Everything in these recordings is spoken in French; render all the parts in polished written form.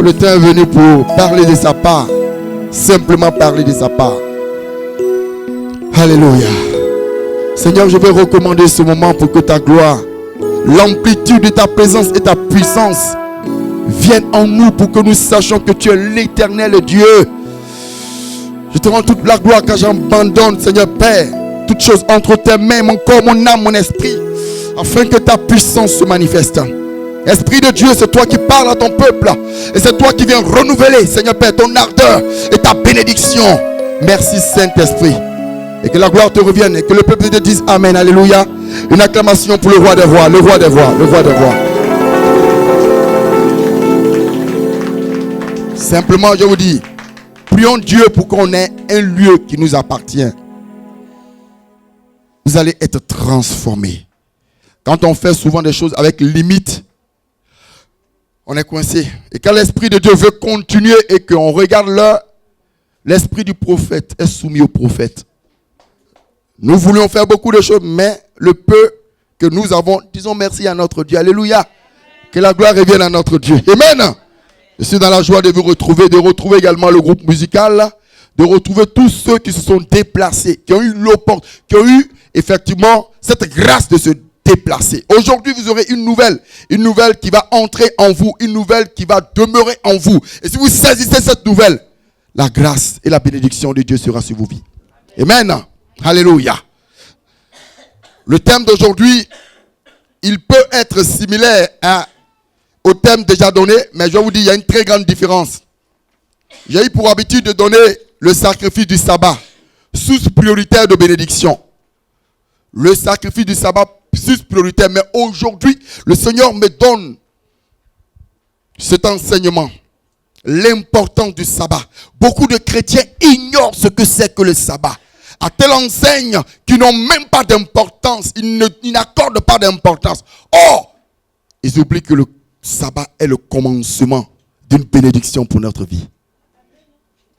le temps est venu pour parler de sa part. Simplement parler de sa part. Alléluia. Seigneur, je vais recommander ce moment pour que ta gloire, l'amplitude de ta présence et ta puissance viennent en nous pour que nous sachions que tu es l'éternel Dieu. Je te rends toute la gloire car j'abandonne, Seigneur Père, toutes choses entre tes mains, mon corps, mon âme, mon esprit, afin que ta puissance se manifeste. Esprit de Dieu, c'est toi qui parles à ton peuple et c'est toi qui viens renouveler, Seigneur Père, ton ardeur et ta bénédiction. Merci Saint-Esprit. Et que la gloire te revienne et que le peuple te dise Amen, Alléluia. Une acclamation pour le roi des rois, le roi des rois, le roi des rois. Simplement, je vous dis, prions Dieu pour qu'on ait un lieu qui nous appartient. Vous allez être transformés. Quand on fait souvent des choses avec limite, on est coincé. Et quand l'Esprit de Dieu veut continuer et qu'on regarde l'heure, l'Esprit du prophète est soumis au prophète. Nous voulions faire beaucoup de choses, mais le peu que nous avons, disons merci à notre Dieu. Alléluia. Que la gloire revienne à notre Dieu. Amen. Je suis dans la joie de vous retrouver, de retrouver également le groupe musical, de retrouver tous ceux qui se sont déplacés, qui ont eu l'opportunité, qui ont eu effectivement cette grâce de se déplacer. Aujourd'hui, vous aurez une nouvelle qui va entrer en vous, une nouvelle qui va demeurer en vous. Et si vous saisissez cette nouvelle, la grâce et la bénédiction de Dieu sera sur vos vies. Amen. Alléluia. Le thème d'aujourd'hui, il peut être similaire au thème déjà donné, mais je vous dis, il y a une très grande différence. J'ai eu pour habitude de donner le sacrifice du sabbat, source prioritaire de bénédiction. Le sacrifice du sabbat, source prioritaire, mais aujourd'hui, le Seigneur me donne cet enseignement, l'importance du sabbat. Beaucoup de chrétiens ignorent ce que c'est que le sabbat. À telle enseigne qu'ils n'ont même pas d'importance. Ils n'accordent pas d'importance. Or, ils oublient que le sabbat est le commencement d'une bénédiction pour notre vie.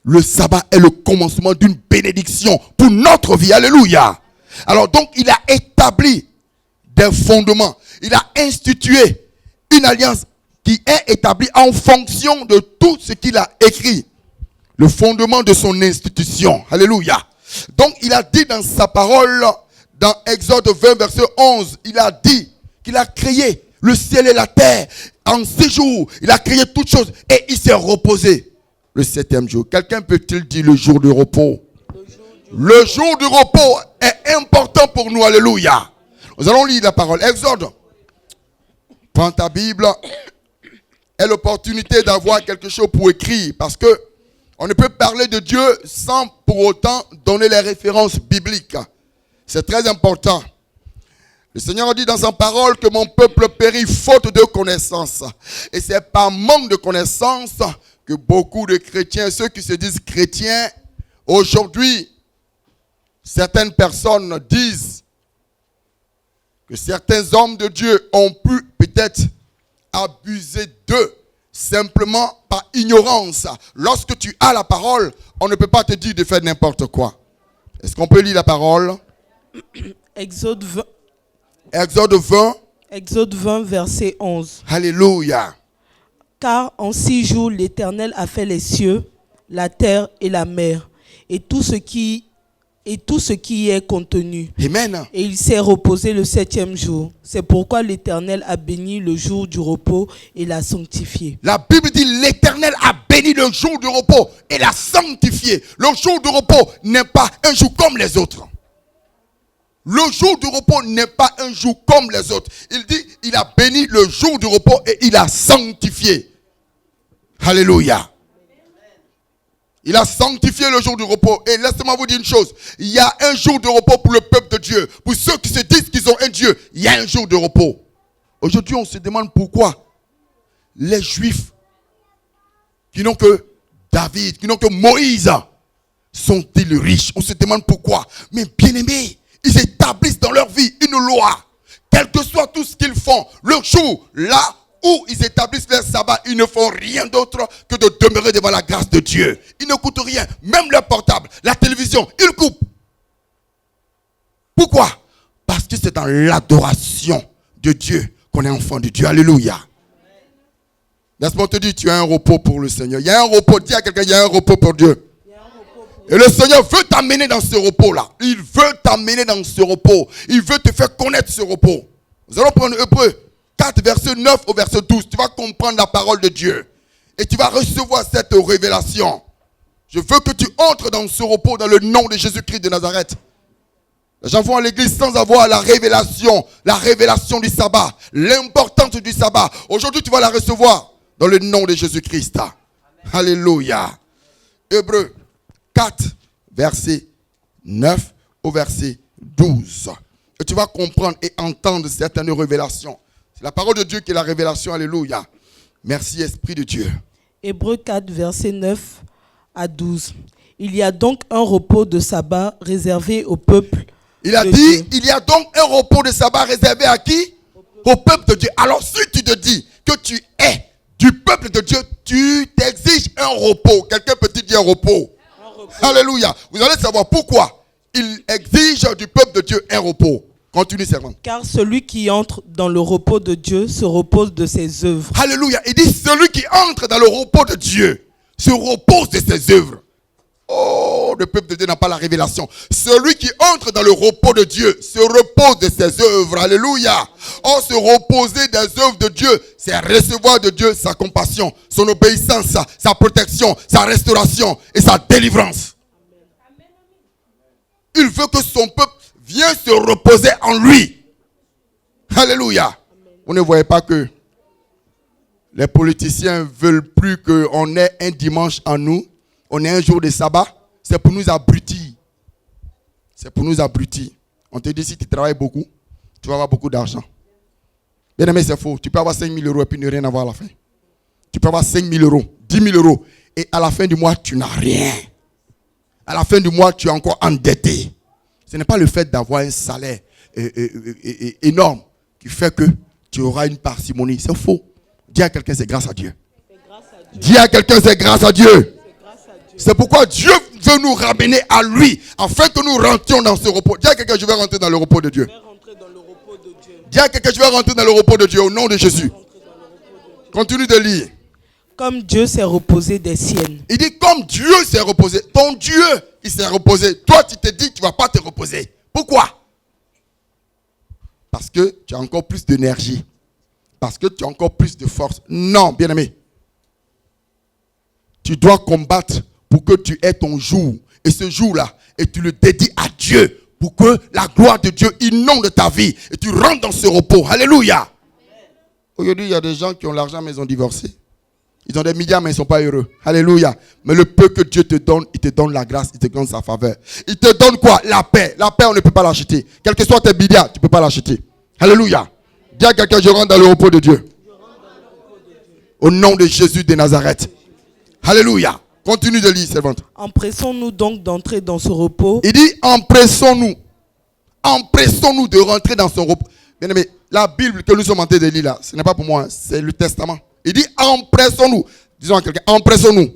Le sabbat est le commencement d'une bénédiction pour notre vie. Alléluia. Alors donc, il a établi des fondements. Il a institué une alliance qui est établie en fonction de tout ce qu'il a écrit. Le fondement de son institution. Alléluia. Donc, il a dit dans sa parole, dans Exode 20, verset 11, il a dit qu'il a créé le ciel et la terre en 6 jours. Il a créé toutes choses et il s'est reposé le 7e jour. Quelqu'un peut-il dire le jour du repos? Le jour du repos est important pour nous. Alléluia. Nous allons lire la parole. Exode. Prends ta Bible. Et l'opportunité d'avoir quelque chose pour écrire. Parce que on ne peut parler de Dieu sans pour autant donner les références bibliques. C'est très important. Le Seigneur a dit dans sa parole que mon peuple périt faute de connaissance. Et c'est par manque de connaissance que beaucoup de chrétiens, ceux qui se disent chrétiens, aujourd'hui, certaines personnes disent que certains hommes de Dieu ont pu peut-être abuser d'eux. Simplement par ignorance. Lorsque tu as la parole, on ne peut pas te dire de faire n'importe quoi. Est-ce qu'on peut lire la parole? Exode 20. Exode 20. Exode 20, verset 11. Alléluia. Car en 6 jours, l'Éternel a fait les cieux, la terre et la mer, et tout ce qui y est contenu. Amen. Et il s'est reposé le 7e jour. C'est pourquoi l'Éternel a béni le jour du repos et l'a sanctifié. La Bible dit l'Éternel a béni le jour du repos et l'a sanctifié. Le jour du repos n'est pas un jour comme les autres. Le jour du repos n'est pas un jour comme les autres. Il dit, il a béni le jour du repos et il a sanctifié. Alléluia. Il a sanctifié le jour du repos. Et laissez-moi vous dire une chose. Il y a un jour de repos pour le peuple de Dieu. Pour ceux qui se disent qu'ils ont un Dieu, il y a un jour de repos. Aujourd'hui, on se demande pourquoi les Juifs qui n'ont que David, qui n'ont que Moïse, sont-ils riches? On se demande pourquoi. Mais bien aimés, ils établissent dans leur vie une loi. Quel que soit tout ce qu'ils font, le jour, là où ils établissent leur sabbat, ils ne font rien d'autre que de demeurer devant la grâce de Dieu. Ils ne coûtent rien. Même leur portable, la télévision, ils coupent. Pourquoi? Parce que c'est dans l'adoration de Dieu qu'on est enfant de Dieu. Alléluia. Laisse-moi te dire, tu as un repos pour le Seigneur. Il y a un repos. Dis à quelqu'un, il y a un repos pour Dieu. Et le Seigneur veut t'amener dans ce repos-là. Il veut t'amener dans ce repos. Il veut te faire connaître ce repos. Nous allons prendre Hébreux 4, verset 9 au verset 12. Tu vas comprendre la parole de Dieu. Et tu vas recevoir cette révélation. Je veux que tu entres dans ce repos dans le nom de Jésus-Christ de Nazareth. Les gens vont à l'église sans avoir la révélation du sabbat, l'importance du sabbat. Aujourd'hui, tu vas la recevoir dans le nom de Jésus-Christ. Alléluia. Hébreux 4, verset 9 au verset 12. Et tu vas comprendre et entendre certaines révélations. C'est la parole de Dieu qui est la révélation. Alléluia. Merci, Esprit de Dieu. Hébreux 4, verset 9 à 12. Il y a donc un repos de sabbat réservé au peuple. Il a dit, il y a donc un repos de sabbat réservé à qui? Au peuple de Dieu. Alors si tu te dis que tu es du peuple de Dieu, tu t'exiges un repos. Quelqu'un peut te dire un repos? Alléluia. Vous allez savoir pourquoi il exige du peuple de Dieu un repos. Continue, servante. Car celui qui entre dans le repos de Dieu se repose de ses œuvres. Alléluia. Il dit, celui qui entre dans le repos de Dieu se repose de ses œuvres. Oh, le peuple de Dieu n'a pas la révélation. Celui qui entre dans le repos de Dieu se repose de ses œuvres. Alléluia. Oh, se reposer des œuvres de Dieu, c'est recevoir de Dieu sa compassion, son obéissance, sa protection, sa restauration et sa délivrance. Il veut que son peuple vienne se reposer en lui. Alléluia. Vous ne voyez pas que les politiciens veulent plus qu'on ait un dimanche en nous. On est un jour de sabbat, c'est pour nous abrutir. C'est pour nous abrutir. On te dit, si tu travailles beaucoup, tu vas avoir beaucoup d'argent. Bien aimé, c'est faux. Tu peux avoir 5 000 euros et puis ne rien avoir à la fin. Tu peux avoir 5 000 euros, 10 000 euros, et à la fin du mois, tu n'as rien. À la fin du mois, tu es encore endetté. Ce n'est pas le fait d'avoir un salaire énorme qui fait que tu auras une parcimonie. C'est faux. Dis à quelqu'un, c'est grâce à Dieu. Dis à quelqu'un, c'est grâce à Dieu. C'est pourquoi Dieu veut nous ramener à lui, afin que nous rentrions dans ce repos. Dis à quelqu'un, je vais rentrer dans le repos de Dieu. Dis à quelqu'un, je vais rentrer dans le repos de Dieu au nom de Jésus. Continue de lire. Comme Dieu s'est reposé des siennes. Il dit, comme Dieu s'est reposé. Ton Dieu, il s'est reposé. Toi, tu te dis que tu ne vas pas te reposer. Pourquoi? Parce que tu as encore plus d'énergie. Parce que tu as encore plus de force. Non, bien-aimé. Tu dois combattre pour que tu aies ton jour. Et ce jour-là, et tu le dédies à Dieu. Pour que la gloire de Dieu inonde ta vie. Et tu rentres dans ce repos. Alléluia. Aujourd'hui, il y a des gens qui ont l'argent mais ils ont divorcé. Ils ont des milliards mais ils ne sont pas heureux. Alléluia. Mais le peu que Dieu te donne, il te donne la grâce, il te donne sa faveur. Il te donne quoi? La paix. La paix, on ne peut pas l'acheter. Quel que soit tes milliards, tu ne peux pas l'acheter. Alléluia. Dis à quelqu'un, je rentre dans le repos de Dieu. Au nom de Jésus de Nazareth. Alléluia. Continue de lire, servante. Empressons-nous donc d'entrer dans ce repos. Il dit, empressons-nous. Empressons-nous de rentrer dans son repos. Bien aimé, la Bible que nous sommes en train de lire là, ce n'est pas pour moi, c'est le Testament. Il dit, empressons-nous. Disons à quelqu'un, empressons-nous.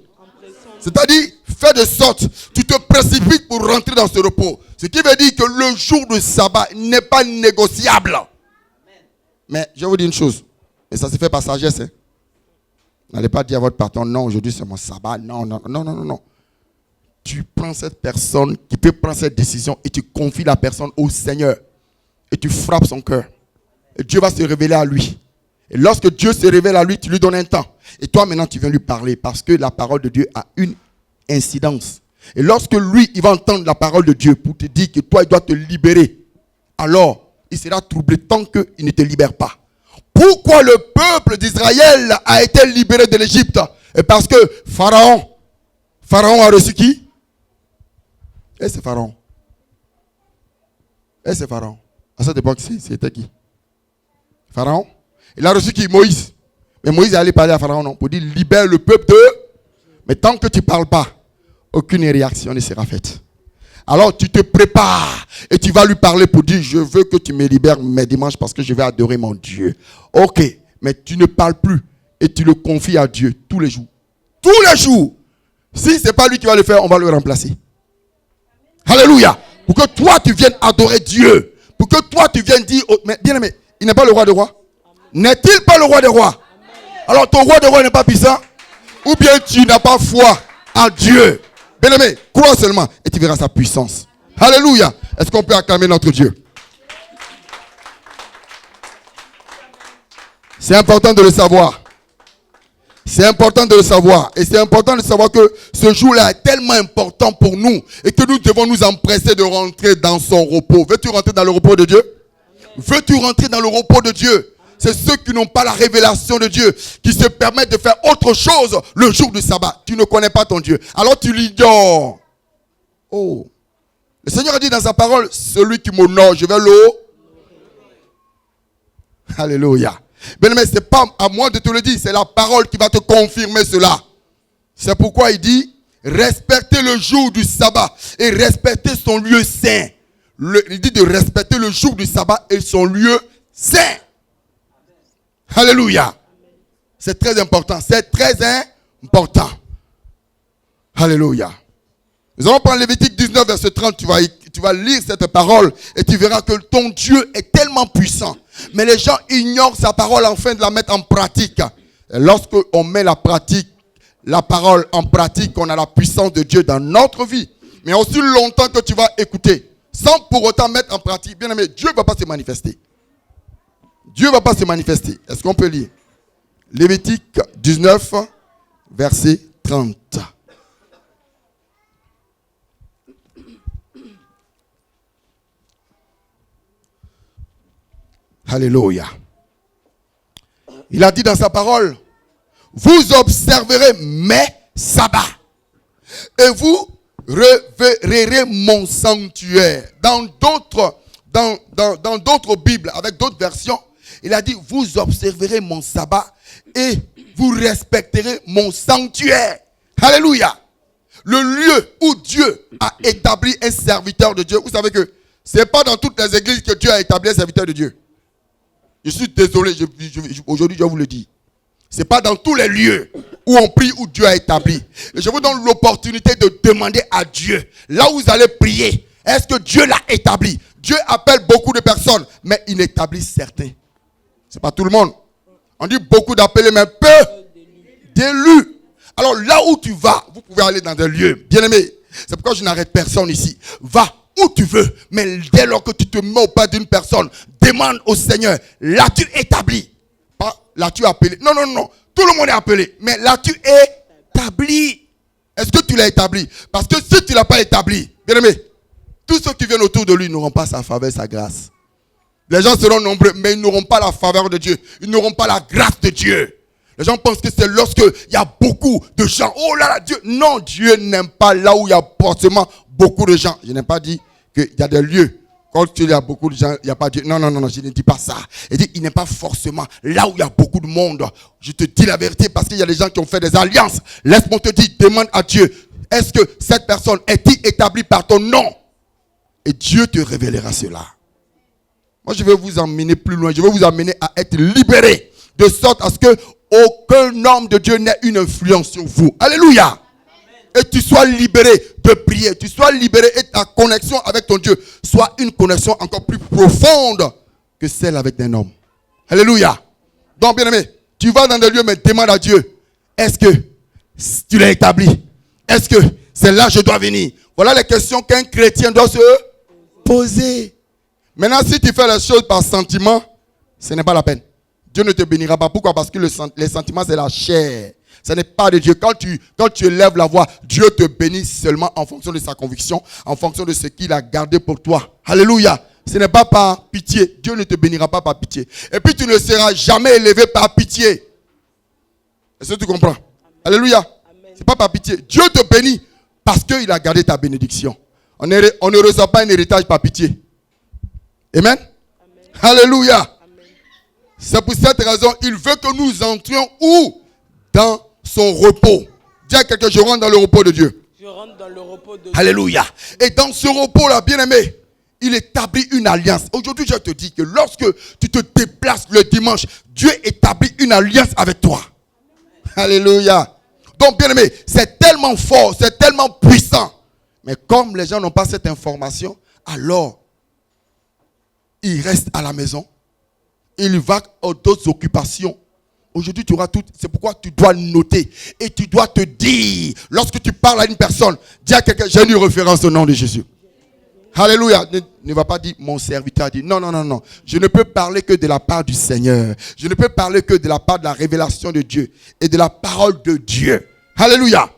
C'est-à-dire, fais de sorte, tu te précipites pour rentrer dans ce repos. Ce qui veut dire que le jour de sabbat n'est pas négociable. Amen. Mais je vais vous dire une chose, et ça se fait par sagesse. Hein. N'allez pas dire à votre patron, non, aujourd'hui c'est mon sabbat. Non, non, non, non, non, non. Tu prends cette personne qui peut prendre cette décision et tu confies la personne au Seigneur. Et tu frappes son cœur. Et Dieu va se révéler à lui. Et lorsque Dieu se révèle à lui, tu lui donnes un temps. Et toi maintenant, tu viens lui parler parce que la parole de Dieu a une incidence. Et lorsque lui, il va entendre la parole de Dieu pour te dire que toi, il doit te libérer, alors il sera troublé tant qu'il ne te libère pas. Pourquoi le peuple d'Israël a été libéré de l'Égypte? Et parce que Pharaon a reçu qui? Et c'est Pharaon. Et c'est Pharaon. À cette époque, c'était qui? Pharaon. Il a reçu qui? Moïse. Mais Moïse est allé parler à Pharaon, non, pour dire libère le peuple de... Mais tant que tu ne parles pas, aucune réaction ne sera faite. Alors tu te prépares et tu vas lui parler pour dire je veux que tu me libères mes dimanches parce que je vais adorer mon Dieu. Ok, mais tu ne parles plus et tu le confies à Dieu tous les jours. Tous les jours. Si ce n'est pas lui qui va le faire, on va le remplacer. Alléluia. Pour que toi tu viennes adorer Dieu. Pour que toi tu viennes dire, oh, mais bien aimé, il n'est pas le roi des rois. N'est-il pas le roi des rois? Alors ton roi de roi n'est pas puissant? Ou bien tu n'as pas foi en Dieu? Bien-aimé, crois seulement et tu verras sa puissance. Alléluia. Est-ce qu'on peut acclamer notre Dieu? C'est important de le savoir. C'est important de le savoir. Et c'est important de savoir que ce jour-là est tellement important pour nous et que nous devons nous empresser de rentrer dans son repos. Veux-tu rentrer dans le repos de Dieu? Veux-tu rentrer dans le repos de Dieu? C'est ceux qui n'ont pas la révélation de Dieu, qui se permettent de faire autre chose le jour du sabbat. Tu ne connais pas ton Dieu. Alors tu l'ignores. Oh. Le Seigneur a dit dans sa parole, celui qui m'honore, je vais le... Alléluia. Bien-aimé, ce n'est pas à moi de te le dire, c'est la parole qui va te confirmer cela. C'est pourquoi il dit, respectez le jour du sabbat et respectez son lieu saint. Il dit de respecter le jour du sabbat et son lieu saint. Alléluia. C'est très important. C'est très important. Alléluia. Nous allons prendre Lévitique 19, verset 30. Tu vas lire cette parole et tu verras que ton Dieu est tellement puissant. Mais les gens ignorent sa parole afin de la mettre en pratique. Et lorsque on met la parole en pratique, on a la puissance de Dieu dans notre vie. Mais aussi longtemps que tu vas écouter, sans pour autant mettre en pratique, bien aimé, Dieu ne va pas se manifester. Dieu ne va pas se manifester. Est-ce qu'on peut lire? Lévitique 19, verset 30. Alléluia. Il a dit dans sa parole, vous observerez mes sabbats et vous révérerez mon sanctuaire. Dans d'autres Bibles, avec d'autres versions, il a dit, vous observerez mon sabbat et vous respecterez mon sanctuaire. Alléluia. Le lieu où Dieu a établi un serviteur de Dieu. Vous savez que ce n'est pas dans toutes les églises que Dieu a établi un serviteur de Dieu. Je suis désolé, aujourd'hui je vous le dis. Ce n'est pas dans tous les lieux où on prie, où Dieu a établi. Et je vous donne l'opportunité de demander à Dieu, là où vous allez prier, est-ce que Dieu l'a établi? Dieu appelle beaucoup de personnes, mais il établit certains. Ce n'est pas tout le monde. On dit beaucoup d'appelés, mais peu d'élus. Alors là où tu vas, vous pouvez aller dans des lieux. Bien aimé, c'est pourquoi je n'arrête personne ici. Va où tu veux, mais dès lors que tu te mets au pas d'une personne, demande au Seigneur, l'as-tu établi? Pas l'as-tu appelé? Non, tout le monde est appelé, mais l'as-tu établi? Est-ce que tu l'as établi? Parce que si tu ne l'as pas établi, bien aimé, tous ceux qui viennent autour de lui n'auront pas sa faveur, sa grâce. Les gens seront nombreux, mais ils n'auront pas la faveur de Dieu. Ils n'auront pas la grâce de Dieu. Les gens pensent que c'est lorsque il y a beaucoup de gens. Oh là là, Dieu. Non, Dieu n'aime pas là où il y a forcément beaucoup de gens. Je n'ai pas dit qu'il y a des lieux. Quand il y a beaucoup de gens, il n'y a pas Dieu. Non, je ne dis pas ça. Il dit, il n'est pas forcément là où il y a beaucoup de monde. Je te dis la vérité parce qu'il y a des gens qui ont fait des alliances. Laisse-moi te dire, demande à Dieu. Est-ce que cette personne est-il établie par ton nom? Et Dieu te révélera cela. Moi, je vais vous emmener plus loin. Je vais vous amener à être libéré. De sorte à ce que aucun homme de Dieu n'ait une influence sur vous. Alléluia. Amen. Et tu sois libéré de prier. Tu sois libéré et ta connexion avec ton Dieu soit une connexion encore plus profonde que celle avec un homme. Alléluia. Donc, bien aimé, tu vas dans des lieux, mais demande à Dieu. Est-ce que tu l'as établi? Est-ce que c'est là que je dois venir? Voilà les questions qu'un chrétien doit se poser. Maintenant, si tu fais les choses par sentiment, ce n'est pas la peine. Dieu ne te bénira pas. Pourquoi? Parce que les sentiments, c'est la chair. Ce n'est pas de Dieu. Quand tu élèves la voix, Dieu te bénit seulement en fonction de sa conviction, en fonction de ce qu'il a gardé pour toi. Alléluia. Ce n'est pas par pitié. Dieu ne te bénira pas par pitié. Et puis tu ne seras jamais élevé par pitié. Est-ce que tu comprends? Alléluia. Ce n'est pas par pitié. Dieu te bénit parce qu'il a gardé ta bénédiction. On ne reçoit pas un héritage par pitié. Amen. Alléluia. Amen. C'est pour cette raison, il veut que nous entrions où? Dans son repos. Dis à quelqu'un, je rentre dans le repos de Dieu. Je rentre dans le repos de Dieu. Alléluia. Et dans ce repos-là, bien aimé, il établit une alliance. Aujourd'hui, je te dis que lorsque tu te déplaces le dimanche, Dieu établit une alliance avec toi. Alléluia. Donc, bien aimé, c'est tellement fort, c'est tellement puissant. Mais comme les gens n'ont pas cette information, alors il reste à la maison. Il va aux d'autres occupations. Aujourd'hui, tu auras tout. C'est pourquoi tu dois noter. Et tu dois te dire, lorsque tu parles à une personne, dis à quelqu'un, j'ai une référence au nom de Jésus. Alléluia. Ne va pas dire, mon serviteur a dit. Non, non, non, non. Je ne peux parler que de la part du Seigneur. Je ne peux parler que de la part de la révélation de Dieu et de la parole de Dieu. Alléluia.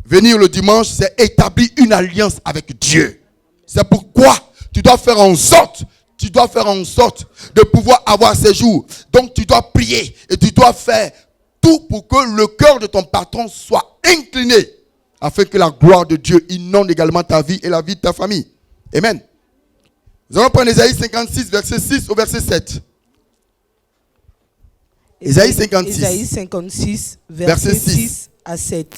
Venir le dimanche, c'est établir une alliance avec Dieu. C'est pourquoi tu dois faire en sorte de pouvoir avoir ces jours. Donc tu dois prier et tu dois faire tout pour que le cœur de ton patron soit incliné afin que la gloire de Dieu inonde également ta vie et la vie de ta famille. Amen. Nous allons prendre Ésaïe 56, verset 6 au verset 7. Ésaïe 56, verset 6 à 7.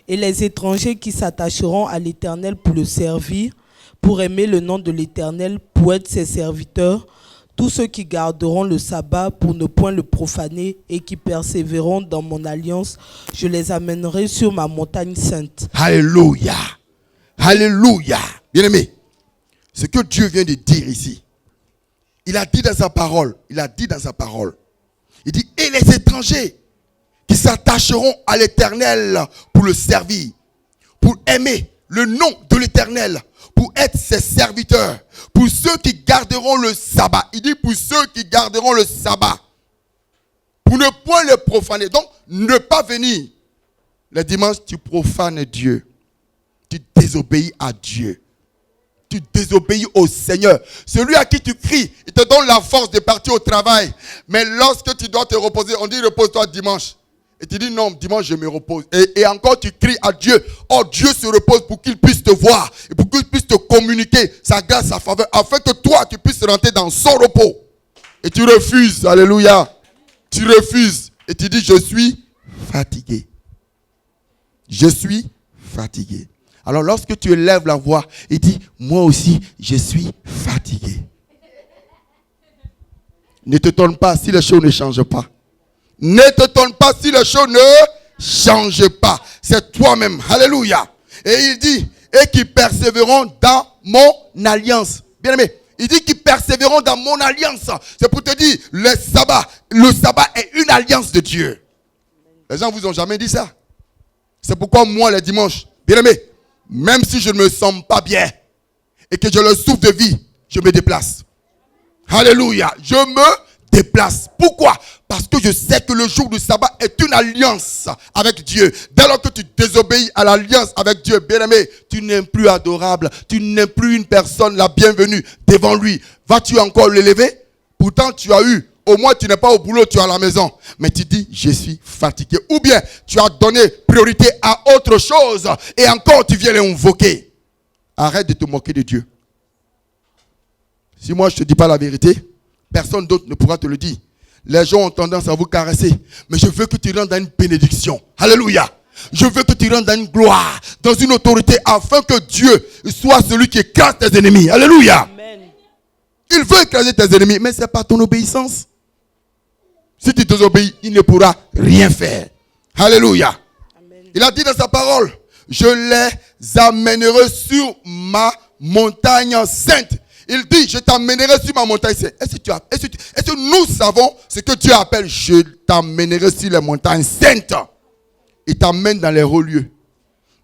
Et les étrangers qui s'attacheront à l'Éternel pour le servir, pour aimer le nom de l'Éternel, pour être ses serviteurs, tous ceux qui garderont le sabbat pour ne point le profaner et qui persévéreront dans mon alliance, je les amènerai sur ma montagne sainte. Alléluia. Alléluia. Bien-aimé, ce que Dieu vient de dire ici, il a dit dans sa parole, il dit, et les étrangers qui s'attacheront à l'Éternel pour le servir, pour aimer le nom de l'Éternel, pour être ses serviteurs, pour ceux qui garderont le sabbat. Il dit pour ceux qui garderont le sabbat, pour ne point le profaner. Donc, ne pas venir. Le dimanche, tu profanes Dieu. Tu désobéis à Dieu. Tu désobéis au Seigneur. Celui à qui tu cries, il te donne la force de partir au travail. Mais lorsque tu dois te reposer, on dit repose-toi dimanche. Et tu dis non, dimanche je me repose. Et encore tu cries à Dieu. Oh, Dieu se repose pour qu'il puisse te voir. Et pour qu'il puisse te communiquer sa grâce, sa faveur. Afin que toi tu puisses rentrer dans son repos. Et tu refuses. Alléluia. Tu refuses. Et tu dis je suis fatigué. Je suis fatigué. Alors lorsque tu élèves la voix et dis moi aussi je suis fatigué. Ne te tourne pas si les choses ne changent pas. Ne te tourne pas si les choses ne changent pas. C'est toi-même. Alléluia. Et il dit, et qui persévéreront dans mon alliance. Bien aimé, il dit qu'ils persévéreront dans mon alliance. C'est pour te dire, le sabbat est une alliance de Dieu. Les gens vous ont jamais dit ça. C'est pourquoi moi, les dimanches, bien aimé, même si je ne me sens pas bien et que je le souffre de vie, je me déplace. Alléluia. Je me déplace. Pourquoi? Parce que je sais que le jour du sabbat est une alliance avec Dieu. Dès lors que tu désobéis à l'alliance avec Dieu, bien-aimé, tu n'es plus adorable. Tu n'es plus une personne la bienvenue devant lui. Vas-tu encore l'élever? Pourtant, tu as eu, au moins tu n'es pas au boulot, tu es à la maison. Mais tu dis, je suis fatigué. Ou bien, tu as donné priorité à autre chose et encore tu viens l'invoquer. Arrête de te moquer de Dieu. Si moi je ne te dis pas la vérité, personne d'autre ne pourra te le dire. Les gens ont tendance à vous caresser. Mais je veux que tu rentres dans une bénédiction. Alléluia. Je veux que tu rentres dans une gloire, dans une autorité, afin que Dieu soit celui qui écrase tes ennemis. Alléluia. Amen. Il veut écraser tes ennemis, mais ce n'est pas ton obéissance. Si tu désobéis, il ne pourra rien faire. Alléluia. Amen. Il a dit dans sa parole, je les amènerai sur ma montagne sainte. Il dit, je t'amènerai sur ma montagne sainte. Est-ce que nous savons ce que Dieu appelle je t'amènerai sur les montagnes saintes? Il t'amène dans les hauts lieux.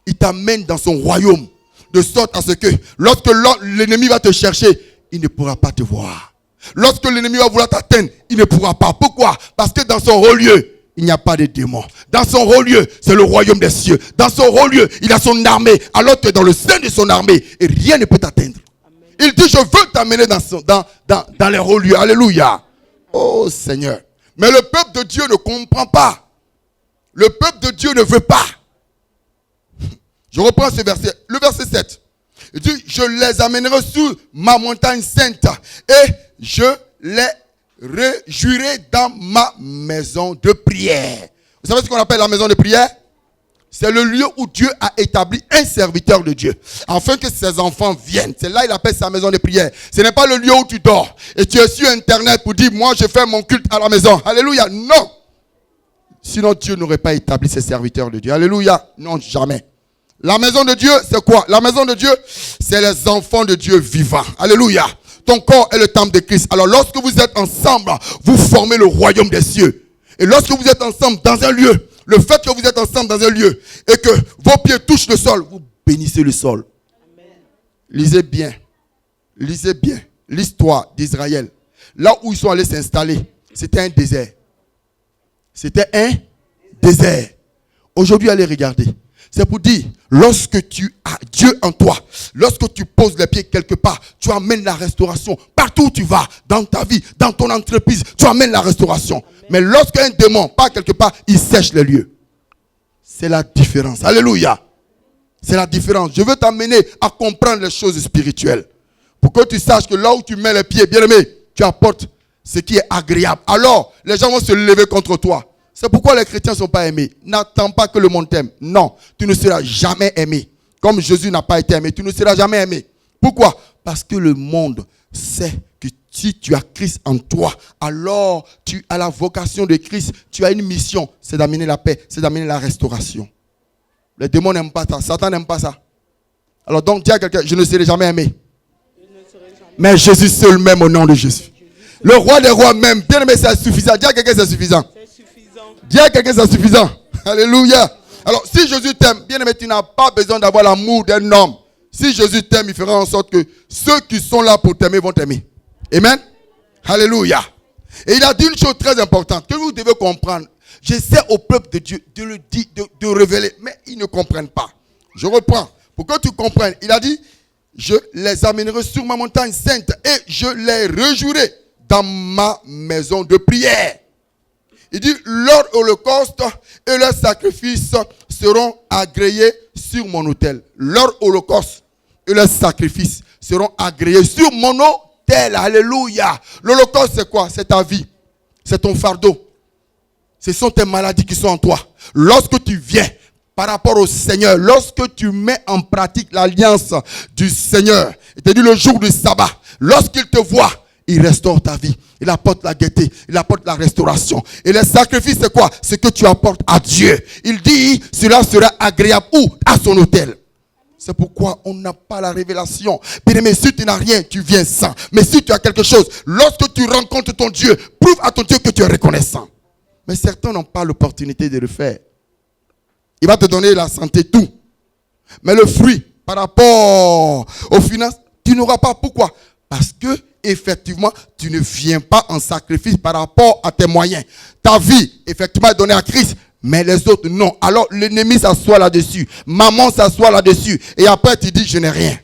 Il t'amène dans son royaume. De sorte à ce que lorsque l'ennemi va te chercher, il ne pourra pas te voir. Lorsque l'ennemi va vouloir t'atteindre, il ne pourra pas. Pourquoi? Parce que dans son haut lieu, il n'y a pas de démons. Dans son haut lieu, c'est le royaume des cieux. Dans son haut lieu, il a son armée. Alors que dans le sein de son armée, et rien ne peut t'atteindre. Il dit, je veux t'amener dans les hauts lieux. Alléluia. Oh Seigneur. Mais le peuple de Dieu ne comprend pas. Le peuple de Dieu ne veut pas. Je reprends ce verset. Le verset 7. Il dit, je les amènerai sur ma montagne sainte et je les réjouirai dans ma maison de prière. Vous savez ce qu'on appelle la maison de prière? C'est le lieu où Dieu a établi un serviteur de Dieu. Afin que ses enfants viennent. C'est là qu'il appelle sa maison de prière. Ce n'est pas le lieu où tu dors. Et tu es sur Internet pour dire, moi je fais mon culte à la maison. Alléluia. Non. Sinon Dieu n'aurait pas établi ses serviteurs de Dieu. Alléluia. Non, jamais. La maison de Dieu, c'est quoi? La maison de Dieu, c'est les enfants de Dieu vivants. Alléluia. Ton corps est le temple de Christ. Alors lorsque vous êtes ensemble, vous formez le royaume des cieux. Et lorsque vous êtes ensemble dans un lieu, le fait que vous êtes ensemble dans un lieu et que vos pieds touchent le sol, vous bénissez le sol. Amen. Lisez bien l'histoire d'Israël. Là où ils sont allés s'installer, c'était un désert. C'était un désert. Aujourd'hui, allez regarder. C'est pour dire, lorsque tu as Dieu en toi, lorsque tu poses les pieds quelque part, tu amènes la restauration. Partout où tu vas, dans ta vie, dans ton entreprise, tu amènes la restauration. Amen. Mais lorsqu'un démon part quelque part, il sèche les lieux. C'est la différence. Alléluia. C'est la différence. Je veux t'amener à comprendre les choses spirituelles. Pour que tu saches que là où tu mets les pieds, bien aimé, tu apportes ce qui est agréable. Alors, les gens vont se lever contre toi. C'est pourquoi les chrétiens ne sont pas aimés. N'attends pas que le monde t'aime. Non, tu ne seras jamais aimé. Comme Jésus n'a pas été aimé, tu ne seras jamais aimé. Pourquoi? Parce que le monde sait que si tu as Christ en toi, alors tu as la vocation de Christ, tu as une mission, c'est d'amener la paix, c'est d'amener la restauration. Les démons n'aiment pas ça, Satan n'aime pas ça. Alors donc dis à quelqu'un, je ne serai jamais aimé. Mais Jésus seul même au nom de Jésus. Le roi des rois même, bien aimé, c'est suffisant. Dis à quelqu'un, c'est suffisant. Dis à quelqu'un, c'est suffisant. Alléluia. Alors, si Jésus t'aime, bien aimé, tu n'as pas besoin d'avoir l'amour d'un homme. Si Jésus t'aime, il fera en sorte que ceux qui sont là pour t'aimer vont t'aimer. Amen. Alléluia. Et il a dit une chose très importante que vous devez comprendre. J'essaie au peuple de Dieu de le dire, de révéler, mais ils ne comprennent pas. Je reprends. Pour que tu comprennes, il a dit, je les amènerai sur ma montagne sainte et je les rejouerai dans ma maison de prière. Il dit, leur holocauste et leurs sacrifices seront agréés sur mon autel. Leur holocauste et leurs sacrifices seront agréés sur mon autel. Alléluia. L'holocauste, c'est quoi? C'est ta vie. C'est ton fardeau. Ce sont tes maladies qui sont en toi. Lorsque tu viens par rapport au Seigneur, lorsque tu mets en pratique l'alliance du Seigneur, il te dit le jour du sabbat, lorsqu'il te voit, il restaure ta vie. Il apporte la gaieté. Il apporte la restauration. Et les sacrifices, c'est quoi? Ce que tu apportes à Dieu. Il dit, cela sera agréable où? À son autel. C'est pourquoi on n'a pas la révélation. Mais si tu n'as rien, tu viens sans. Mais si tu as quelque chose, lorsque tu rencontres ton Dieu, prouve à ton Dieu que tu es reconnaissant. Mais certains n'ont pas l'opportunité de le faire. Il va te donner la santé, tout. Mais le fruit, par rapport aux finances, tu n'auras pas. Pourquoi? Parce que, effectivement, tu ne viens pas en sacrifice par rapport à tes moyens. Ta vie, effectivement, est donnée à Christ, mais les autres, non. Alors, l'ennemi s'assoit là-dessus. Maman s'assoit là-dessus. Et après, tu dis, je n'ai rien.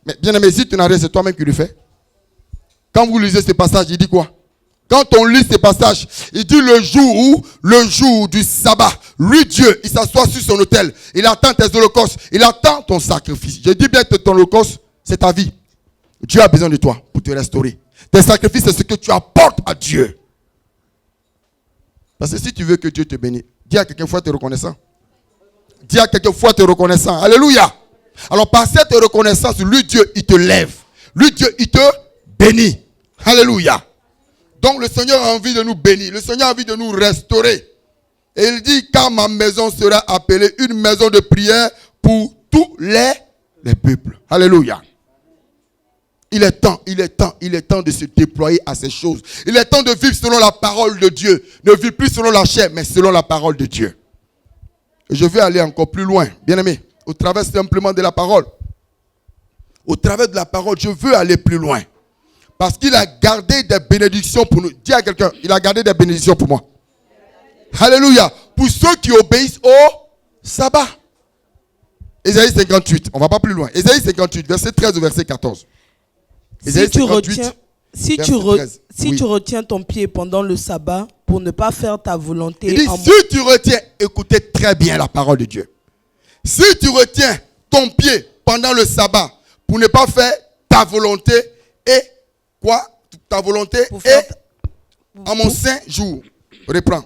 Mais bien aimé, si tu n'as rien, c'est toi-même qui le fais. Quand vous lisez ce passage, il dit quoi? Quand on lit ce passage, il dit le jour du sabbat, lui Dieu, il s'assoit sur son autel. Il attend tes holocaustes. Il attend ton sacrifice. Je dis bien que ton holocauste, c'est ta vie. Dieu a besoin de toi pour te restaurer. Tes sacrifices, c'est ce que tu apportes à Dieu. Parce que si tu veux que Dieu te bénisse, dis à quelqu'un, faut être reconnaissant. Dis à quelqu'un, faut être reconnaissant. Alléluia. Alors par cette reconnaissance, lui Dieu, il te lève. Lui Dieu, il te bénit. Alléluia. Donc le Seigneur a envie de nous bénir. Le Seigneur a envie de nous restaurer. Et il dit, car ma maison sera appelée une maison de prière pour tous les peuples. Alléluia. Il est temps de se déployer à ces choses. Il est temps de vivre selon la parole de Dieu. Ne vivre plus selon la chair, mais selon la parole de Dieu. Et je vais aller encore plus loin, bien aimé, au travers simplement de la parole. Au travers de la parole, je veux aller plus loin. Parce qu'il a gardé des bénédictions pour nous. Dis à quelqu'un, il a gardé des bénédictions pour moi. Alléluia. Pour ceux qui obéissent au sabbat. Ésaïe 58, on ne va pas plus loin. Ésaïe 58, verset 13 au verset 14. Si tu retiens ton pied pendant le sabbat pour ne pas faire ta volonté. Il dit, si tu retiens, écoutez très bien la parole de Dieu. Si tu retiens ton pied pendant le sabbat pour ne pas faire ta volonté et quoi? Ta volonté et à mon saint jour. Reprends.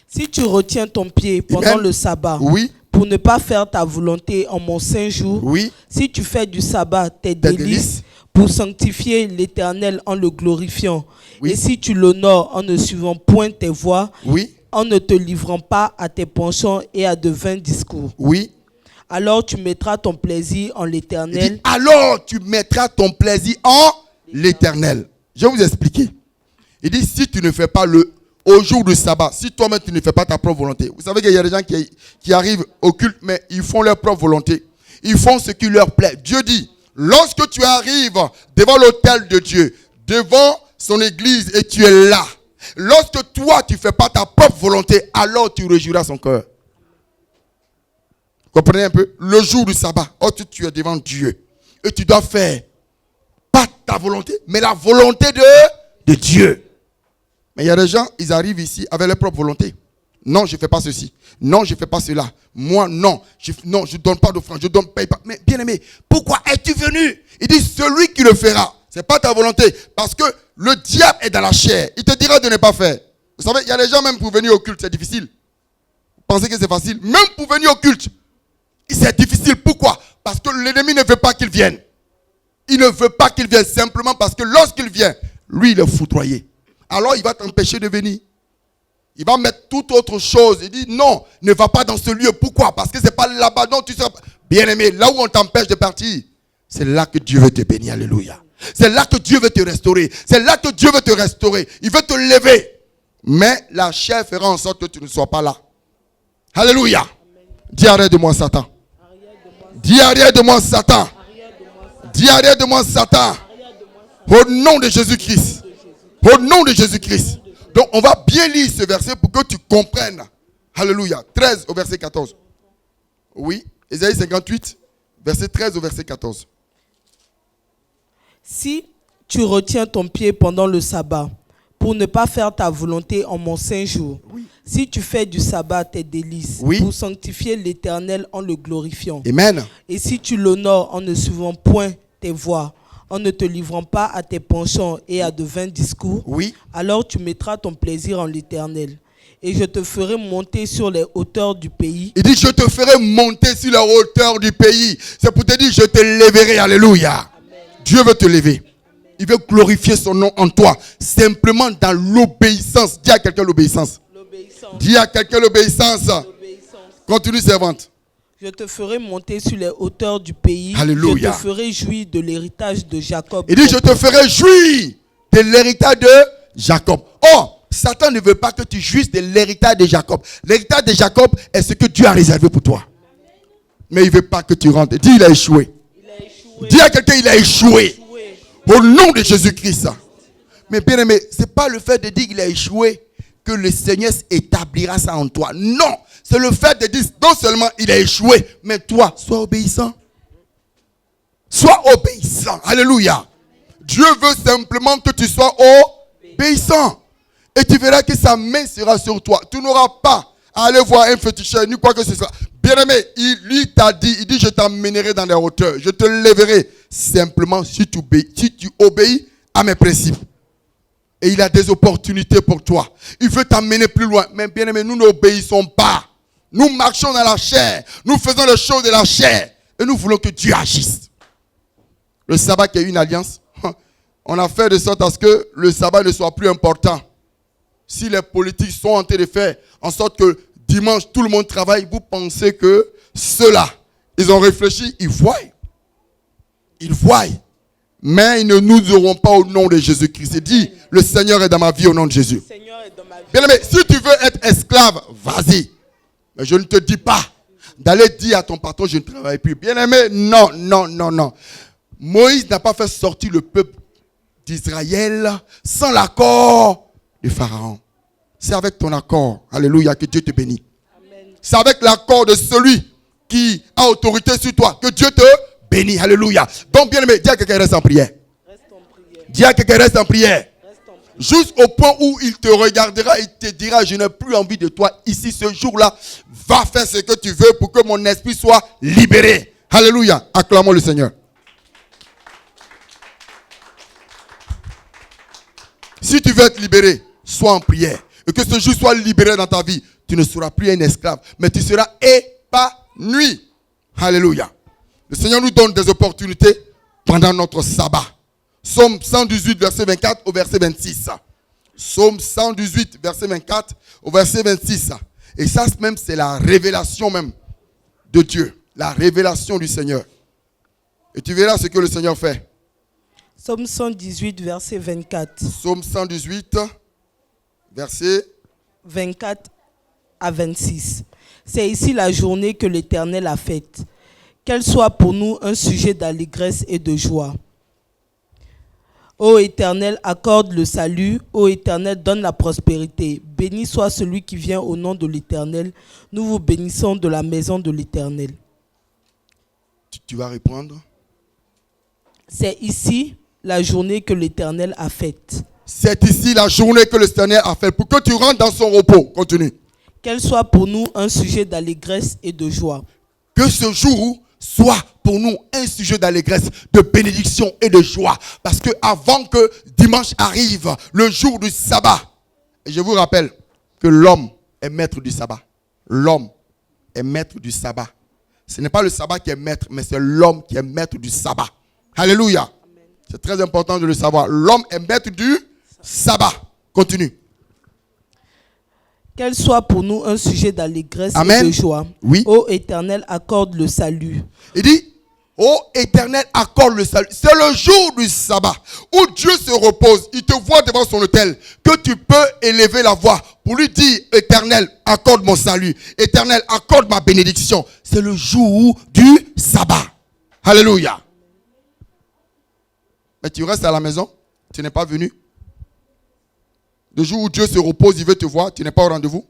Si tu retiens ton pied pendant le sabbat. Oui. Pour ne pas faire ta volonté en mon saint jour. Oui. Si tu fais du sabbat tes délices pour sanctifier l'Éternel en le glorifiant. Oui. Et si tu l'honores en ne suivant point tes voies. Oui. En ne te livrant pas à tes penchants et à de vains discours. Oui. Alors tu mettras ton plaisir en l'Éternel. Alors tu mettras ton plaisir en l'Éternel. Je vais vous expliquer. Il dit, si tu ne fais pas au jour du sabbat, si toi-même tu ne fais pas ta propre volonté. Vous savez qu'il y a des gens qui arrivent au culte, mais ils font leur propre volonté. Ils font ce qui leur plaît. Dieu dit, lorsque tu arrives devant l'autel de Dieu, devant son église et tu es là, lorsque toi tu ne fais pas ta propre volonté, alors tu réjouiras son cœur. Comprenez un peu? Le jour du sabbat, tu es devant Dieu et tu dois faire pas ta volonté, mais la volonté de Dieu. Mais il y a des gens, ils arrivent ici avec leur propre volonté. Non, je ne fais pas ceci. Non, je ne fais pas cela. Moi, non. Je ne donne pas d'offrande. Je ne paye pas. Mais bien aimé, pourquoi es-tu venu? Il dit, celui qui le fera. Ce n'est pas ta volonté. Parce que le diable est dans la chair. Il te dira de ne pas faire. Vous savez, il y a des gens, même pour venir au culte, c'est difficile. Vous pensez que c'est facile? Même pour venir au culte, c'est difficile. Pourquoi? Parce que l'ennemi ne veut pas qu'il vienne. Il ne veut pas qu'il vienne simplement parce que lorsqu'il vient, lui, il est foudroyé. Alors, il va t'empêcher de venir. Il va mettre toute autre chose. Il dit, non, ne va pas dans ce lieu. Pourquoi? Parce que ce n'est pas là-bas. Non, tu seras bien aimé. Là où on t'empêche de partir, c'est là que Dieu veut te bénir. Alléluia. C'est là que Dieu veut te restaurer. C'est là que Dieu veut te restaurer. Il veut te lever. Mais la chair fera en sorte que tu ne sois pas là. Alléluia. Dis arrête de moi, Satan. Dis arrête de moi, Satan. Dis arrête de moi, Satan. Au nom de Jésus-Christ. Au nom de Jésus-Christ. Donc, on va bien lire ce verset pour que tu comprennes. Alléluia. 13 au verset 14. Oui, Ésaïe 58, verset 13 au verset 14. Si tu retiens ton pied pendant le sabbat, pour ne pas faire ta volonté en mon saint jour, oui. Si tu fais du sabbat tes délices, oui. Pour sanctifier l'Éternel en le glorifiant. Amen. Et si tu l'honores en ne suivant point tes voies, en ne te livrant pas à tes penchants et à de vains discours, oui. Alors tu mettras ton plaisir en l'Éternel. Et je te ferai monter sur les hauteurs du pays. Il dit, je te ferai monter sur les hauteurs du pays. C'est pour te dire, je te lèverai. Alléluia. Amen. Dieu veut te lever. Amen. Il veut glorifier son nom en toi. Simplement dans l'obéissance. Dis à quelqu'un l'obéissance. Dis à quelqu'un l'obéissance. Continue, servante. Je te ferai monter sur les hauteurs du pays. Alléluia. Je te ferai jouir de l'héritage de Jacob. Il dit, je te ferai jouir de l'héritage de Jacob. Oh, Satan ne veut pas que tu jouisses de l'héritage de Jacob. L'héritage de Jacob est ce que Dieu a réservé pour toi. Mais il ne veut pas que tu rentres. Dis, il a échoué. Dis à quelqu'un, il a échoué. Au nom de Jésus-Christ. Mais bien aimé, ce n'est pas le fait de dire qu'il a échoué que le Seigneur établira ça en toi. Non. C'est le fait de dire, non seulement il a échoué, mais toi, sois obéissant. Sois obéissant. Alléluia. Dieu veut simplement que tu sois obéissant. Et tu verras que sa main sera sur toi. Tu n'auras pas à aller voir un féticheur, ni quoi que ce soit. Bien-aimé, lui t'a dit, il dit, je t'emmènerai dans les hauteurs. Je te lèverai simplement si tu obéis à mes principes. Et il a des opportunités pour toi. Il veut t'amener plus loin. Mais bien aimé, nous n'obéissons pas. Nous marchons dans la chair. Nous faisons les choses de la chair. Et nous voulons que Dieu agisse. Le sabbat qui est une alliance. On a fait de sorte à ce que le sabbat ne soit plus important. Si les politiques sont en train de faire en sorte que dimanche tout le monde travaille, vous pensez que ceux-là, ils ont réfléchi, ils voient. Ils voient. Mais ils ne nous auront pas au nom de Jésus-Christ. Il dit, le Seigneur est dans ma vie au nom de Jésus. Bien aimé, si tu veux être esclave, vas-y. Mais je ne te dis pas d'aller dire à ton patron, je ne travaille plus. Bien aimé, non, non, non, non. Moïse n'a pas fait sortir le peuple d'Israël sans l'accord du Pharaon. C'est avec ton accord, alléluia, que Dieu te bénit. Amen. C'est avec l'accord de celui qui a autorité sur toi que Dieu te bénit, alléluia. Donc bien aimé, dis à quelqu'un reste en prière. Reste en prière. Dis à quelqu'un reste en prière. Juste au point où il te regardera et te dira, je n'ai plus envie de toi ici ce jour-là. Va faire ce que tu veux pour que mon esprit soit libéré. Alléluia. Acclamons le Seigneur. Si tu veux être libéré, sois en prière. Et que ce jour soit libéré dans ta vie. Tu ne seras plus un esclave, mais tu seras épanoui. Alléluia. Le Seigneur nous donne des opportunités pendant notre sabbat. Psaume 118, verset 24 au verset 26. Psaume 118, verset 24 au verset 26. Et ça même, c'est la révélation même de Dieu. La révélation du Seigneur. Et tu verras ce que le Seigneur fait. Psaume 118, verset 24. Psaume 118, verset 24 à 26. C'est ici la journée que l'Éternel a faite. Qu'elle soit pour nous un sujet d'allégresse et de joie. Ô Éternel, accorde le salut. Ô Éternel, donne la prospérité. Béni soit celui qui vient au nom de l'Éternel. Nous vous bénissons de la maison de l'Éternel. Tu vas répondre. C'est ici la journée que l'Éternel a faite. C'est ici la journée que l'Éternel a faite pour que tu rentres dans son repos. Continue. Qu'elle soit pour nous un sujet d'allégresse et de joie. Que ce jour soit pour nous un sujet d'allégresse, de bénédiction et de joie. Parce que avant que dimanche arrive, le jour du sabbat, et je vous rappelle que l'homme est maître du sabbat. L'homme est maître du sabbat. Ce n'est pas le sabbat qui est maître, mais c'est l'homme qui est maître du sabbat. Alléluia. Amen. C'est très important de le savoir. L'homme est maître du sabbat. Continue. Qu'elle soit pour nous un sujet d'allégresse Amen. Et de joie. Oui. Ô Éternel, accorde le salut. Il dit, ô Éternel, accorde le salut. C'est le jour du sabbat où Dieu se repose. Il te voit devant son autel que tu peux élever la voix pour lui dire, Éternel, accorde mon salut. Éternel, accorde ma bénédiction. C'est le jour du sabbat. Alléluia. Mais tu restes à la maison. Tu n'es pas venu. Le jour où Dieu se repose, il veut te voir. Tu n'es pas au rendez-vous.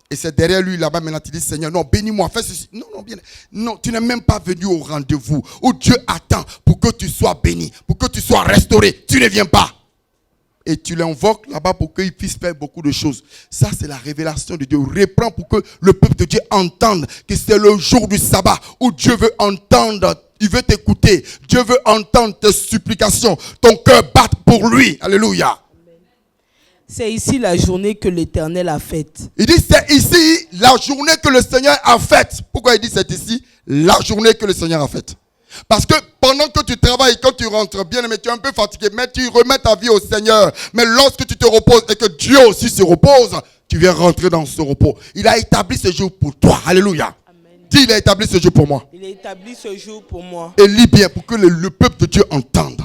Et c'est derrière lui, là-bas, maintenant, tu dis, Seigneur, non, bénis-moi, fais ceci. Non, non, bien. Non, tu n'es même pas venu au rendez-vous où Dieu attend pour que tu sois béni, pour que tu sois restauré. Tu ne viens pas. Et tu l'invoques là-bas pour qu'il puisse faire beaucoup de choses. Ça, c'est la révélation de Dieu. Reprends pour que le peuple de Dieu entende que c'est le jour du sabbat où Dieu veut entendre, il veut t'écouter. Dieu veut entendre tes supplications. Ton cœur bat pour lui. Alléluia. C'est ici la journée que l'Éternel a faite. Il dit c'est ici la journée que le Seigneur a faite. Pourquoi il dit c'est ici la journée que le Seigneur a faite? Parce que pendant que tu travailles, quand tu rentres bien, mais tu es un peu fatigué, mais tu remets ta vie au Seigneur. Mais lorsque tu te reposes et que Dieu aussi se repose, tu viens rentrer dans ce repos. Il a établi ce jour pour toi. Alléluia. Amen. Dis, il a établi ce jour pour moi. Il a établi ce jour pour moi. Et lis bien pour que le peuple de Dieu entende.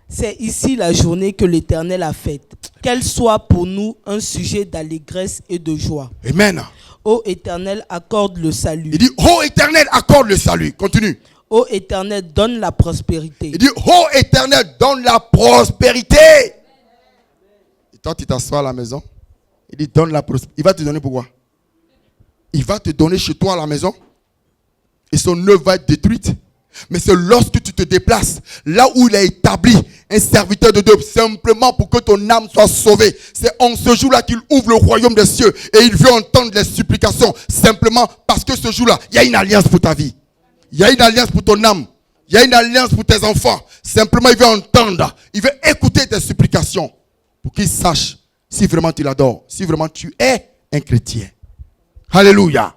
C'est ici la journée que l'Éternel a faite. Qu'elle soit pour nous un sujet d'allégresse et de joie. Amen. Ô Éternel, accorde le salut. Il dit, ô Éternel, accorde le salut. Continue. Ô Éternel, donne la prospérité. Il dit, ô Éternel, donne la prospérité. Et toi, tu t'assois à la maison. Il dit, donne la prospérité. Il va te donner pourquoi? Il va te donner chez toi à la maison. Et son œuvre va être détruite. Mais c'est lorsque tu te déplaces, là où il a établi un serviteur de Dieu, simplement pour que ton âme soit sauvée. C'est en ce jour-là qu'il ouvre le royaume des cieux et il veut entendre les supplications. Simplement parce que ce jour-là, il y a une alliance pour ta vie. Il y a une alliance pour ton âme. Il y a une alliance pour tes enfants. Simplement, il veut entendre. Il veut écouter tes supplications pour qu'il sache si vraiment tu l'adores, si vraiment tu es un chrétien. Alléluia.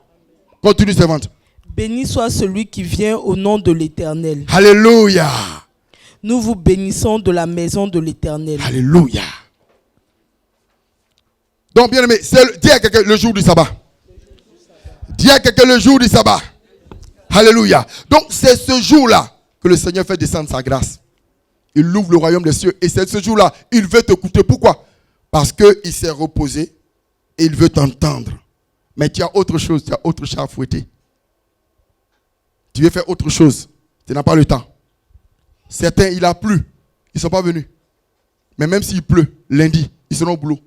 Continue, servante. Béni soit celui qui vient au nom de l'Éternel. Alléluia. Nous vous bénissons de la maison de l'Éternel. Alléluia. Donc, bien aimé, dis à quelqu'un le jour du sabbat. Dis à quelqu'un le jour du sabbat. Alléluia. Donc, c'est ce jour-là que le Seigneur fait descendre sa grâce. Il ouvre le royaume des cieux. Et c'est ce jour-là, il veut t'écouter. Pourquoi? Parce qu'il s'est reposé et il veut t'entendre. Mais tu as autre chose, tu as autre chat à fouetter. Tu veux faire autre chose. Tu n'as pas le temps. Certains, il a plu. Ils ne sont pas venus. Mais même s'il pleut, lundi, ils seront au boulot.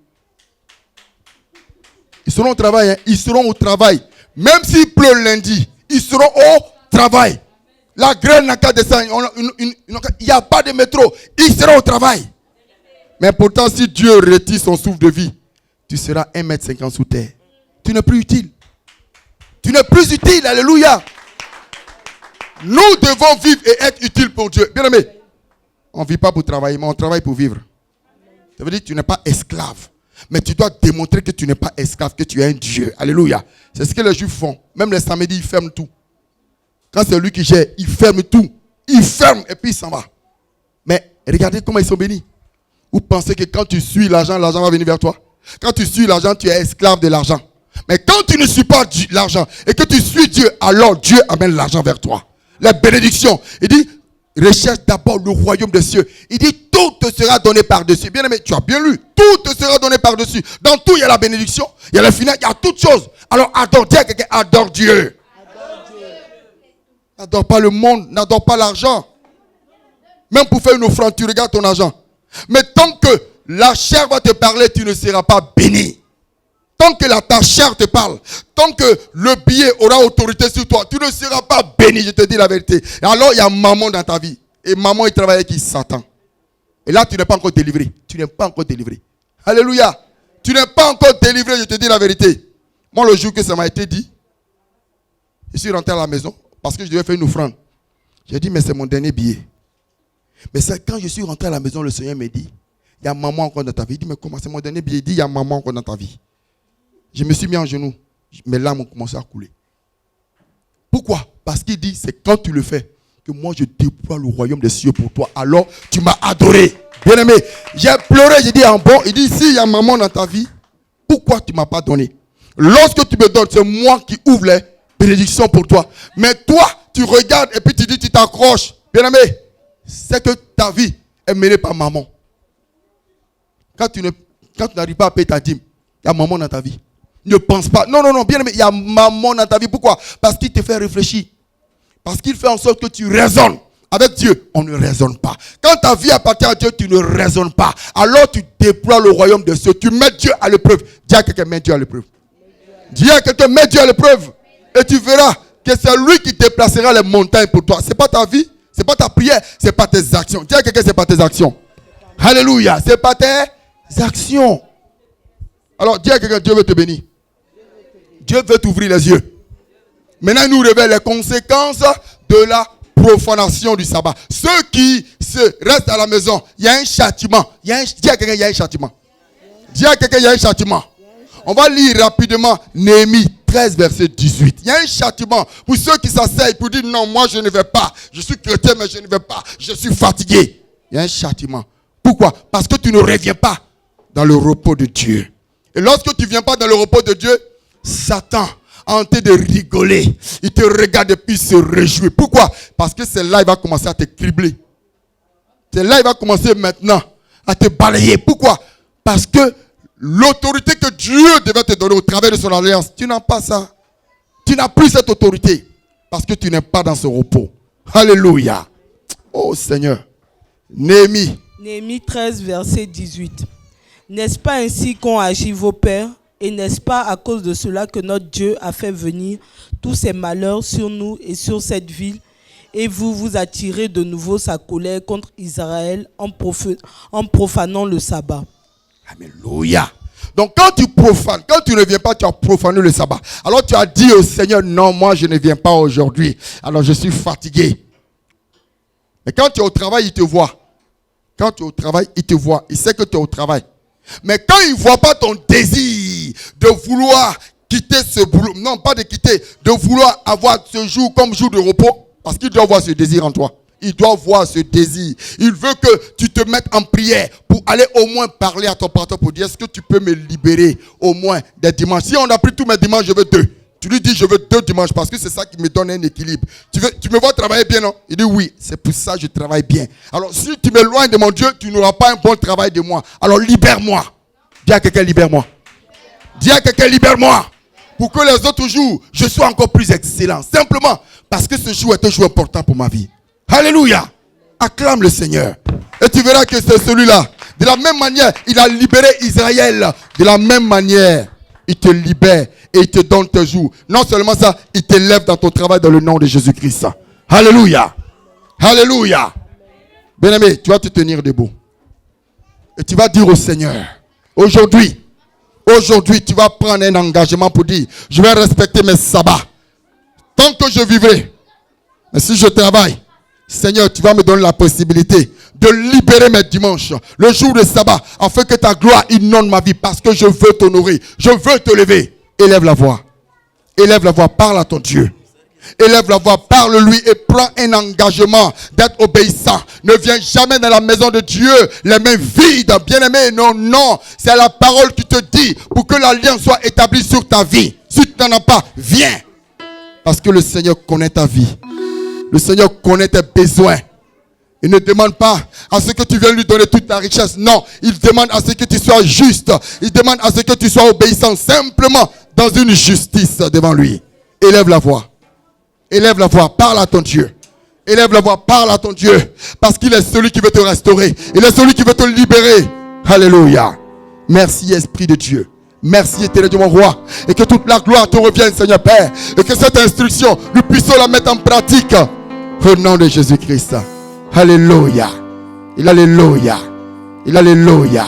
Ils seront au travail. Hein. Ils seront au travail. Même s'il pleut lundi, ils seront au travail. La graine n'a qu'à descendre. Il n'y a pas de métro. Ils seront au travail. Mais pourtant, si Dieu retire son souffle de vie, tu seras 1,50 m sous terre. Tu n'es plus utile. Tu n'es plus utile. Alléluia. Nous devons vivre et être utiles pour Dieu. Bien aimé, on ne vit pas pour travailler, mais on travaille pour vivre. Ça veut dire que tu n'es pas esclave. Mais tu dois démontrer que tu n'es pas esclave, que tu es un Dieu. Alléluia. C'est ce que les Juifs font. Même les samedis, ils ferment tout. Quand c'est lui qui gère, il ferme tout. Il ferme et puis il s'en va. Mais regardez comment ils sont bénis. Vous pensez que quand tu suis l'argent, l'argent va venir vers toi? Quand tu suis l'argent, tu es esclave de l'argent. Mais quand tu ne suis pas l'argent et que tu suis Dieu, alors Dieu amène l'argent vers toi. La bénédiction. Il dit, recherche d'abord le royaume des cieux. Il dit tout te sera donné par-dessus. Bien aimé, tu as bien lu. Tout te sera donné par-dessus. Dans tout, il y a la bénédiction, il y a le final, il y a toutes choses. Alors adore, dis à quelqu'un, adore Dieu. N'adore pas le monde, n'adore pas l'argent. Même pour faire une offrande, tu regardes ton argent. Mais tant que la chair va te parler, tu ne seras pas béni. Tant que ta chair te parle, tant que le billet aura autorité sur toi, tu ne seras pas béni, je te dis la vérité. Et alors, il y a maman dans ta vie. Et maman, il travaille avec qui? Satan. Et là, tu n'es pas encore délivré. Tu n'es pas encore délivré. Alléluia. Tu n'es pas encore délivré, je te dis la vérité. Moi, le jour que ça m'a été dit, je suis rentré à la maison parce que je devais faire une offrande. J'ai dit, mais c'est mon dernier billet. Mais c'est quand je suis rentré à la maison, le Seigneur m'a dit, il y a maman encore dans ta vie. Il dit, mais comment c'est mon dernier billet? Il dit, il y a maman encore dans ta vie. Je me suis mis en genoux. Mes larmes ont commencé à couler. Pourquoi? Parce qu'il dit, c'est quand tu le fais que moi je déploie le royaume des cieux pour toi. Alors tu m'as adoré. Bien aimé, j'ai pleuré, j'ai dit, en bon. Il dit, si il y a maman dans ta vie, pourquoi tu ne m'as pas donné? Lorsque tu me donnes, c'est moi qui ouvre les bénédictions pour toi. Mais toi, tu regardes et puis tu dis, tu t'accroches. Bien aimé, c'est que ta vie est menée par maman. Quand tu n'arrives pas à payer ta dîme, il y a maman dans ta vie. Ne pense pas. Non, bien aimé, il y a maman dans ta vie. Pourquoi? Parce qu'il te fait réfléchir. Parce qu'il fait en sorte que tu raisonnes. Avec Dieu, on ne raisonne pas. Quand ta vie appartient à Dieu, tu ne raisonnes pas. Alors tu déploies le royaume de Dieu. Tu mets Dieu à l'épreuve. Dis à quelqu'un, mets Dieu à l'épreuve. Dis à quelqu'un, mets Dieu à l'épreuve. Et tu verras que c'est lui qui déplacera les montagnes pour toi. Ce n'est pas ta vie, ce n'est pas ta prière, ce n'est pas tes actions. Dis à quelqu'un, ce n'est pas tes actions. Alléluia, ce n'est pas tes actions. Alors dis à quelqu'un, Dieu veut te bénir. Dieu veut t'ouvrir les yeux. Maintenant, il nous révèle les conséquences de la profanation du sabbat. Ceux qui restent à la maison, il y a un châtiment. Dis à quelqu'un, il y a un châtiment. Dis à quelqu'un, il y a un châtiment. On va lire rapidement Néhémie 13, verset 18. Il y a un châtiment pour ceux qui s'asseyent pour dire non, moi je ne vais pas. Je suis chrétien, mais je ne vais pas. Je suis fatigué. Il y a un châtiment. Pourquoi? Parce que tu ne reviens pas dans le repos de Dieu. Et lorsque tu ne viens pas dans le repos de Dieu, Satan en train de rigoler. Il te regarde et puis il se réjouit. Pourquoi? Parce que c'est là il va commencer à te cribler. C'est là il va commencer maintenant à te balayer. Pourquoi? Parce que l'autorité que Dieu devait te donner au travers de son alliance, tu n'as pas ça. Tu n'as plus cette autorité. Parce que tu n'es pas dans ce repos. Alléluia. Oh Seigneur. Néhémie 13, verset 18. N'est-ce pas ainsi qu'ont agi vos pères? Et n'est-ce pas à cause de cela que notre Dieu a fait venir tous ces malheurs sur nous et sur cette ville? Et vous attirez de nouveau sa colère contre Israël en profanant le sabbat. Alléluia. Donc quand tu profanes, quand tu ne viens pas, tu as profané le sabbat. Alors tu as dit au Seigneur, non, moi je ne viens pas aujourd'hui. Alors je suis fatigué. Mais quand tu es au travail, il te voit. Quand tu es au travail, il te voit. Il sait que tu es au travail. Mais quand il ne voit pas ton désir de vouloir quitter ce boulot, non pas de quitter, de vouloir avoir ce jour comme jour de repos, parce qu'il doit voir ce désir en toi. Il doit voir ce désir. Il veut que tu te mettes en prière pour aller au moins parler à ton pasteur pour dire, est-ce que tu peux me libérer au moins des dimanches? Si on a pris tous mes dimanches, je veux 2. Tu lui dis, je veux 2 dimanches parce que c'est ça qui me donne un équilibre. Tu me vois travailler bien, non? Il dit, oui, c'est pour ça que je travaille bien. Alors, si tu m'éloignes de mon Dieu, tu n'auras pas un bon travail de moi. Alors, libère-moi. Dis à quelqu'un, libère-moi. Dis à quelqu'un, libère-moi. Pour que les autres jours, je sois encore plus excellent. Simplement parce que ce jour est un jour important pour ma vie. Alléluia. Acclame le Seigneur. Et tu verras que c'est celui-là. De la même manière, il a libéré Israël. De la même manière, il te libère et il te donne tes jours. Non seulement ça, il t'élève dans ton travail dans le nom de Jésus-Christ. Alléluia. Alléluia. Bien-aimé, tu vas te tenir debout. Et tu vas dire au Seigneur, aujourd'hui, tu vas prendre un engagement pour dire, je vais respecter mes sabbats. Tant que je vivrai. Mais si je travaille, Seigneur, tu vas me donner la possibilité de libérer mes dimanches, le jour de sabbat, afin que ta gloire inonde ma vie, parce que je veux t'honorer, je veux te lever. Élève la voix. Élève la voix, parle à ton Dieu. Élève la voix, parle-lui et prends un engagement d'être obéissant. Ne viens jamais dans la maison de Dieu les mains vides, bien-aimé. Non, c'est la parole qui te dit pour que l'alliance soit établie sur ta vie. Si tu n'en as pas, viens. Parce que le Seigneur connaît ta vie. Le Seigneur connaît tes besoins. Il ne demande pas à ce que tu viennes lui donner toute ta richesse. Non, il demande à ce que tu sois juste. Il demande à ce que tu sois obéissant simplement dans une justice devant lui. Élève la voix. Élève la voix. Parle à ton Dieu. Élève la voix. Parle à ton Dieu. Parce qu'il est celui qui veut te restaurer. Il est celui qui veut te libérer. Alléluia. Merci Esprit de Dieu. Merci éternel Dieu mon roi. Et que toute la gloire te revienne Seigneur Père. Et que cette instruction, nous puissions la mettre en pratique. Au nom de Jésus-Christ. Alléluia. Il alléluia. Il alléluia.